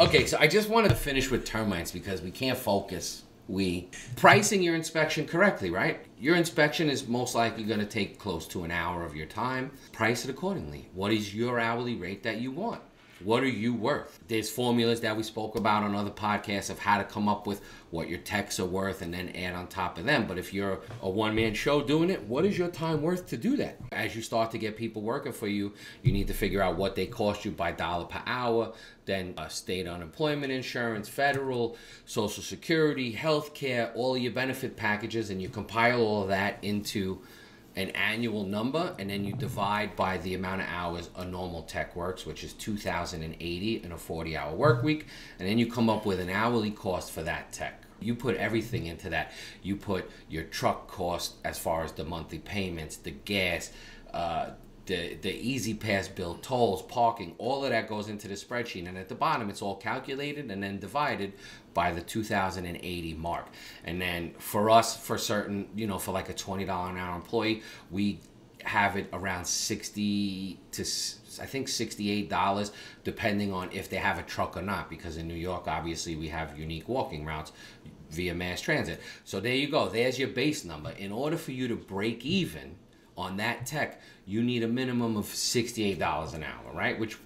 Okay, so I just wanted to finish with termites because we can't focus. Pricing your inspection correctly, right? Your inspection is most likely going to take close to an hour of your time. Price it accordingly. What is your hourly rate that you want? What are you worth? There's formulas that we spoke about on other podcasts of how to come up with what your techs are worth and then add on top of them. But if you're a one-man show doing it, what is your time worth to do that? As you start to get people working for you, you need to figure out what they cost you by dollar per hour, then state unemployment insurance, federal, Social Security, healthcare, all of your benefit packages, and you compile all of that into an annual number, and then you divide by the amount of hours a normal tech works, which is 2,080 in a 40-hour work week, and then you come up with an hourly cost for that tech. You put everything into that. You put your truck cost as far as the monthly payments, the gas, the Easy Pass bill, tolls, parking, all of that goes into the spreadsheet, and at the bottom it's all calculated and then divided by the 2,080 mark. And then for us, for certain, for like a $20 an hour employee, we have it around 60 to I think $68, depending on if they have a truck or not, because in New York obviously we have unique walking routes via mass transit. So there you go, there's your base number. In order for you to break even on that tech, you need a minimum of $68 an hour, right? Which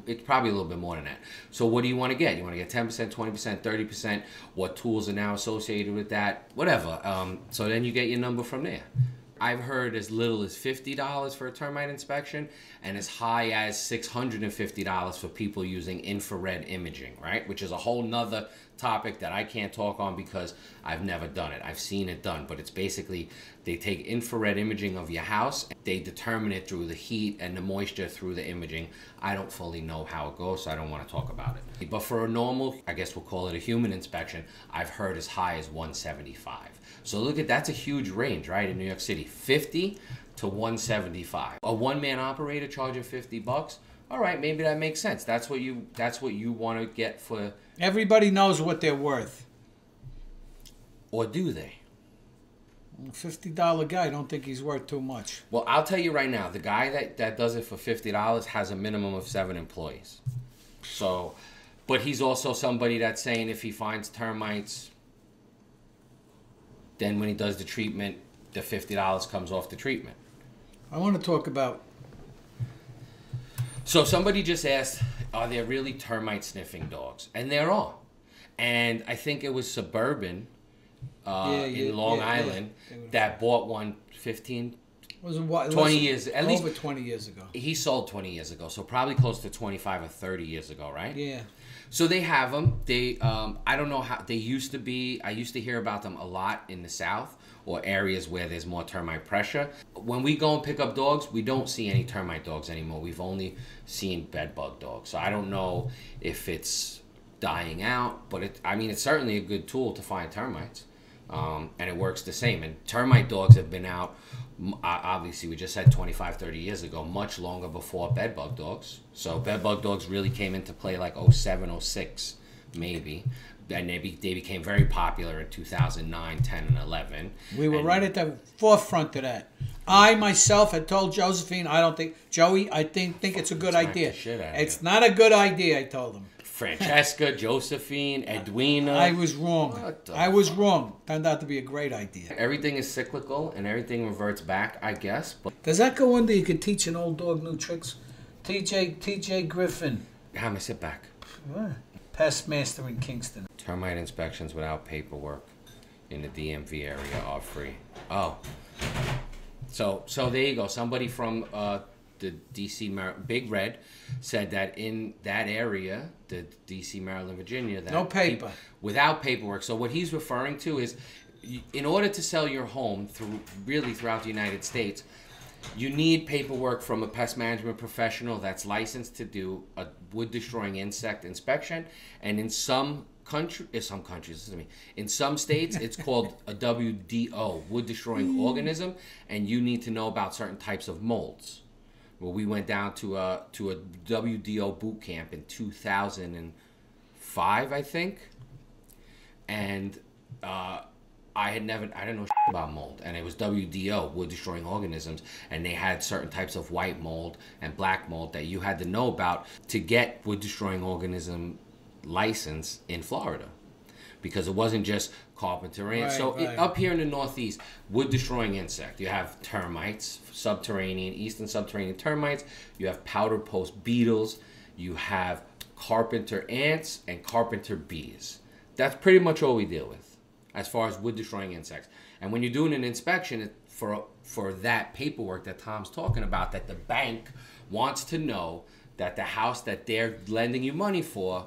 it's probably a little bit more than that. So what do you want to get? You want to get 10%, 20%, 30%? What tools are now associated with that? Whatever. So then you get your number from there. I've heard as little as $50 for a termite inspection and as high as $650 for people using infrared imaging, right? Which is a whole nother topic that I can't talk on because I've never done it. I've seen it done, but it's basically they take infrared imaging of your house. They determine it through the heat and the moisture through the imaging. I don't fully know how it goes, so I don't want to talk about it. But for a normal, I guess we'll call it a human inspection, I've heard as high as $175. So look at, that's a huge range, right? In New York City, 50 to 175. A one-man operator charging $50. All right, maybe that makes sense. That's what you want to get for. Everybody knows what they're worth. Or do they? $50 guy, I don't think he's worth too much. Well, I'll tell you right now, the guy that does it for $50 has a minimum of 7 employees. So, but he's also somebody that's saying if he finds termites, then when he does the treatment, the $50 comes off the treatment. I want to talk about. So somebody just asked, are there really termite sniffing dogs? And there are. And I think it was Suburban in Long Island that bought one 20 years, at least over 20 years ago. He sold 20 years ago, so probably close to 25 or 30 years ago, right? Yeah. So they have them. They, I don't know how they used to be. I used to hear about them a lot in the South or areas where there's more termite pressure. When we go and pick up dogs, we don't see any termite dogs anymore. We've only seen bedbug dogs. So I don't know if it's dying out, but it's certainly a good tool to find termites. And it works the same. And termite dogs have been out, obviously we just said 25, 30 years ago, much longer before bedbug dogs. So bedbug dogs really came into play like 07, 06, maybe. And they became very popular in 2009, 10, and 11. We were right at the forefront of that. I myself had told Josephine, Joey, I think it's a good idea. It's not a good idea, I told him. Francesca, Josephine, Edwina. I was wrong. I was wrong. Turned out to be a great idea. Everything is cyclical and everything reverts back, I guess. But does that go under you could teach an old dog new tricks? TJ Griffin. Have me sit back. Pest master in Kingston. Termite inspections without paperwork in the DMV area are free. Oh. So there you go. Somebody from the D.C. Big Red said that in that area, the D.C., Maryland, Virginia, that no paper, without paperwork. So what he's referring to is, in order to sell your home throughout the United States, you need paperwork from a pest management professional that's licensed to do a wood-destroying insect inspection, and in some states, it's called a WDO, wood-destroying organism, and you need to know about certain types of molds. Well, we went down to a WDO boot camp in 2005, I think, and I didn't know about mold, and it was WDO, wood destroying organisms, and they had certain types of white mold and black mold that you had to know about to get wood destroying organism license in Florida, because it wasn't just carpenter ants. Right, So right. up here in the Northeast, wood-destroying insect, you have termites, subterranean, eastern subterranean termites. You have powder post beetles. You have carpenter ants and carpenter bees. That's pretty much all we deal with as far as wood-destroying insects. And when you're doing an inspection for that paperwork that Tom's talking about, that the bank wants to know that the house that they're lending you money for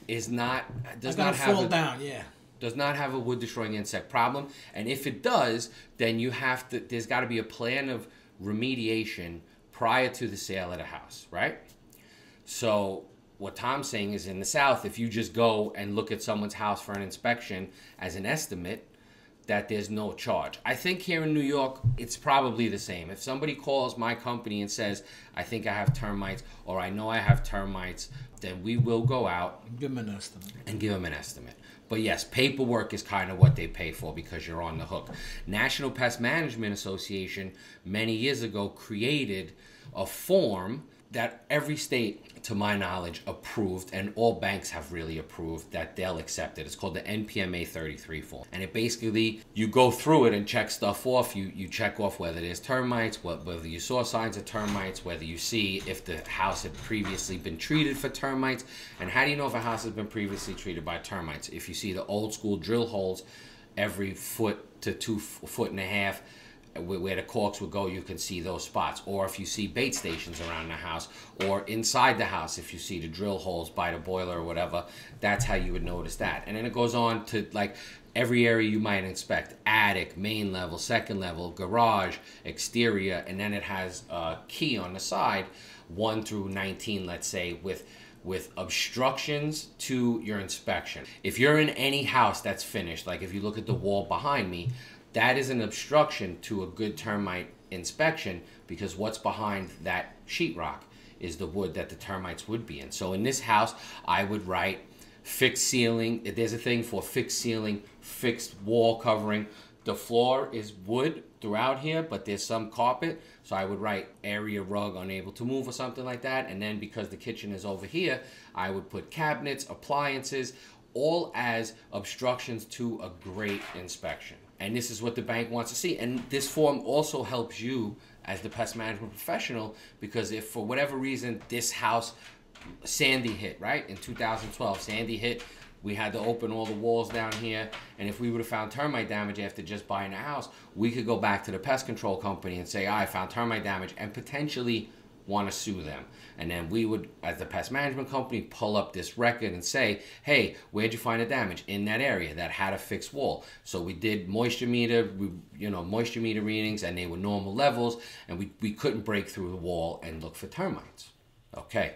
does not have a wood destroying insect problem. And if it does, then there's got to be a plan of remediation prior to the sale of the house, right? So what Tom's saying is, in the South, if you just go and look at someone's house for an inspection as an estimate, that there's no charge. I think here in New York, it's probably the same. If somebody calls my company and says, I think I have termites, or I know I have termites, then we will go out and give them an estimate. But yes, paperwork is kind of what they pay for, because you're on the hook. National Pest Management Association many years ago created a form that every state, to my knowledge, approved, and all banks have really approved, that they'll accept it. It's called the NPMA 33 form. And it basically, you go through it and check stuff off. You check off whether there's termites, whether you saw signs of termites, whether you see if the house had previously been treated for termites. And how do you know if a house has been previously treated by termites? If you see the old school drill holes every foot to 2.5 foot where the corks would go, you can see those spots. Or if you see bait stations around the house, or inside the house, if you see the drill holes by the boiler or whatever, that's how you would notice that. And then it goes on to like every area you might inspect: attic, main level, second level, garage, exterior, and then it has a key on the side, 1 through 19, let's say, with obstructions to your inspection. If you're in any house that's finished, like if you look at the wall behind me, that is an obstruction to a good termite inspection, because what's behind that sheetrock is the wood that the termites would be in. So in this house, I would write fixed ceiling. There's a thing for fixed ceiling, fixed wall covering. The floor is wood throughout here, but there's some carpet. So I would write area rug unable to move or something like that. And then because the kitchen is over here, I would put cabinets, appliances, all as obstructions to a great inspection. And this is what the bank wants to see. And this form also helps you as the pest management professional, because if for whatever reason this house, Sandy hit, right? In 2012, Sandy hit. We had to open all the walls down here. And if we would have found termite damage after just buying a house, we could go back to the pest control company and say, I found termite damage, and potentially want to sue them. And then we would, as the pest management company, pull up this record and say, hey, where'd you find the damage? In that area that had a fixed wall. So we did moisture meter, moisture meter readings, and they were normal levels, and we couldn't break through the wall and look for termites. Okay.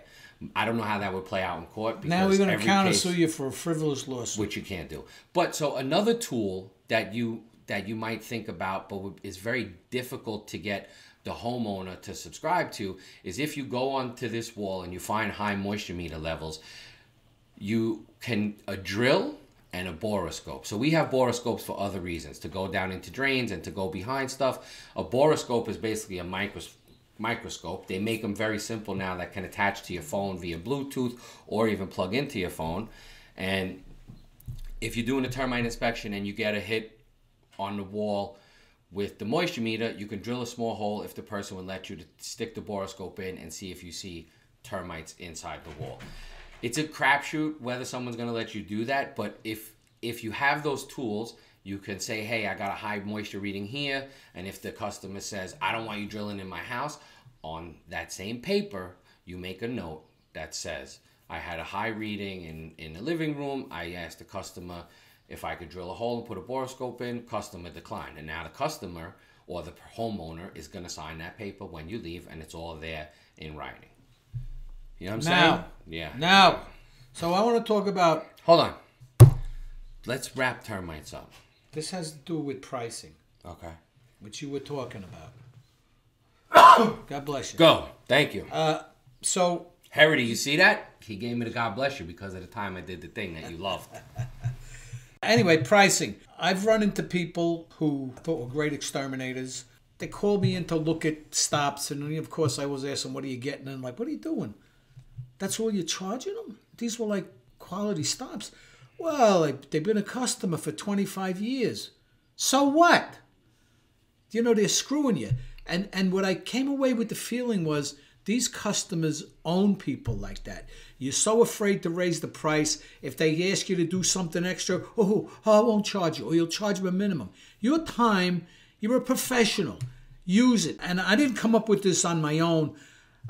I don't know how that would play out in court. Now we're going to countersue you for a frivolous lawsuit, which you can't do. But so another tool that you might think about, but is very difficult to get the homeowner to subscribe to, is if you go onto this wall and you find high moisture meter levels, you can a drill and a boroscope. So we have boroscopes for other reasons, to go down into drains and to go behind stuff. A boroscope is basically a microscope. They make them very simple now that can attach to your phone via Bluetooth or even plug into your phone. And if you're doing a termite inspection and you get a hit on the wall with the moisture meter, you can drill a small hole if the person would let you to stick the boroscope in and see if you see termites inside the wall. It's a crapshoot whether someone's going to let you do that, but if you have those tools, you can say, hey, I got a high moisture reading here, and if the customer says, I don't want you drilling in my house, on that same paper, you make a note that says, I had a high reading in the living room. I asked the customer if I could drill a hole and put a boroscope in. Customer declined. And now the customer or the homeowner is going to sign that paper when you leave, and it's all there in writing. You know what I'm saying? Yeah. Now, so I want to talk about... Hold on. Let's wrap termites up. This has to do with pricing. Okay. Which you were talking about. God bless you. Go. Thank you. So... Harry, you see that? He gave me the God bless you because of the time I did the thing that you loved. Anyway, pricing. I've run into people who thought were great exterminators. They called me in to look at stops, and of course I was asking, what are you getting? And I'm like, what are you doing? That's all you're charging them? These were like quality stops. Well, they've been a customer for 25 years. So what? You know, they're screwing you. And what I came away with the feeling was these customers own people like that. You're so afraid to raise the price. If they ask you to do something extra, I won't charge you, or you'll charge them a minimum. Your time, you're a professional. Use it. And I didn't come up with this on my own.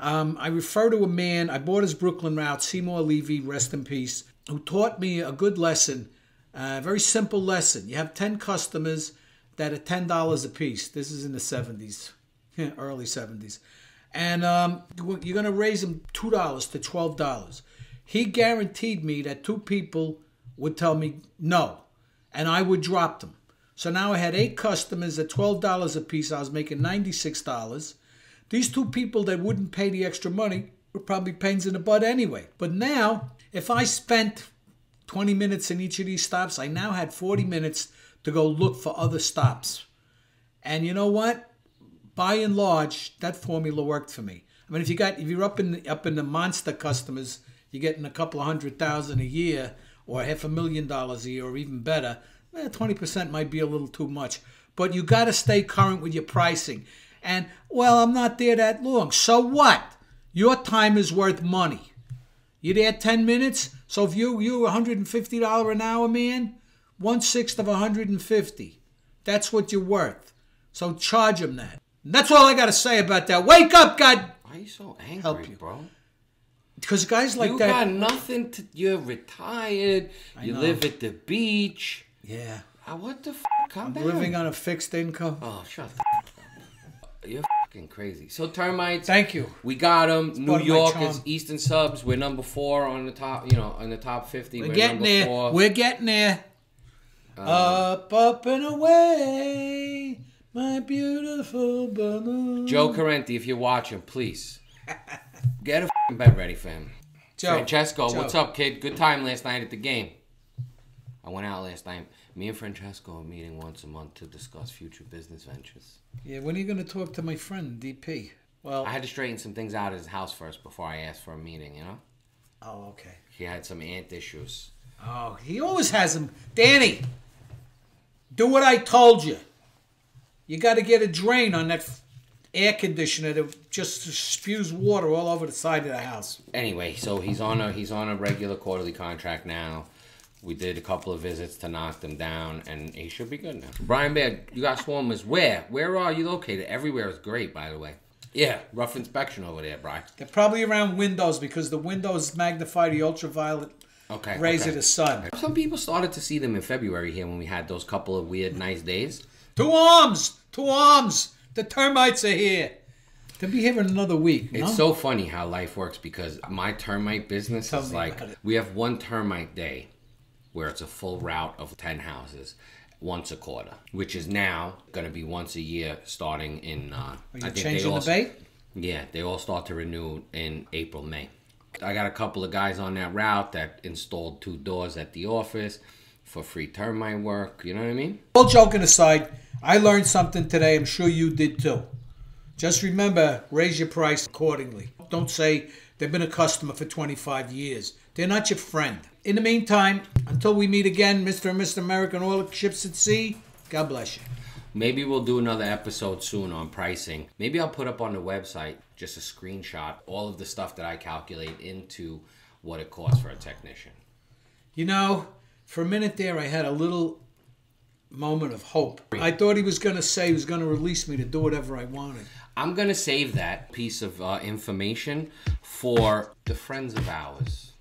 I refer to a man, I bought his Brooklyn route, Seymour Levy, rest in peace, who taught me a good lesson, a very simple lesson. You have 10 customers that are $10 a piece. This is in the 70s, early 70s. And you're going to raise them $2 to $12. He guaranteed me that 2 people would tell me no, and I would drop them. So now I had 8 customers at $12 a piece. I was making $96. These 2 people that wouldn't pay the extra money were probably pains in the butt anyway. But now, if I spent 20 minutes in each of these stops, I now had 40 minutes to go look for other stops. And you know what? By and large, that formula worked for me. I mean, if you're up in the monster customers, you're getting a couple of $100,000 a year, or $500,000 a year, or even better. 20% might be a little too much, but you got to stay current with your pricing. And well, I'm not there that long. So what? Your time is worth money. You there 10 minutes? So if you're $150 an hour, man, 1/6 of $150. That's what you're worth. So charge them that. That's all I got to say about that. Wake up, God. Why are you so angry, bro? Because guys like that. You got nothing to. You're retired. You live at the beach. Yeah. What the f? Calm down. Living on a fixed income. Oh, shut the f up. You're fucking crazy. So termites. Thank you. We got them. New York is Eastern Subs. We're number 4 on the top. You know, on the top 50. We're getting there. 4. We're getting there. Up and away, my beautiful balloon. Joe Carenti, if you're watching, please get a f***ing bed ready, fam. Francesco, what's up, kid? Good time last night at the game. I went out last night. Me and Francesco are meeting once a month to discuss future business ventures. Yeah, when are you going to talk to my friend, DP? Well, I had to straighten some things out at his house first before I asked for a meeting, you know? Oh, okay. He had some ant issues. Oh, he always has them. Danny, do what I told you. You got to get a drain on that air conditioner that just spews water all over the side of the house. Anyway, so he's on a regular quarterly contract now. We did a couple of visits to knock them down, and he should be good now. Brian Bear, you got swarmers. Where? Where are you located? Everywhere is great, by the way. Yeah, rough inspection over there, Brian. They're probably around windows because the windows magnify the ultraviolet rays of the sun. Some people started to see them in February here when we had those couple of weird, nice days. 2 arms! 2 arms! The termites are here. They'll be here in another week. It's so funny how life works because my termite business is like, we have 1 termite day where it's a full route of 10 houses once a quarter, which is now going to be once a year starting in... Are you changing the bait? Yeah, they all start to renew in April, May. I got a couple of guys on that route that installed 2 doors at the office for free termite work. You know what I mean? All joking aside, I learned something today. I'm sure you did too. Just remember, raise your price accordingly. Don't say they've been a customer for 25 years. They're not your friend. In the meantime, until we meet again, Mr. and Mr. American, all the ships at sea, God bless you. Maybe we'll do another episode soon on pricing. Maybe I'll put up on the website just a screenshot, all of the stuff that I calculate into what it costs for a technician. You know, for a minute there, I had a little moment of hope. I thought he was going to say he was going to release me to do whatever I wanted. I'm going to save that piece of information for the friends of ours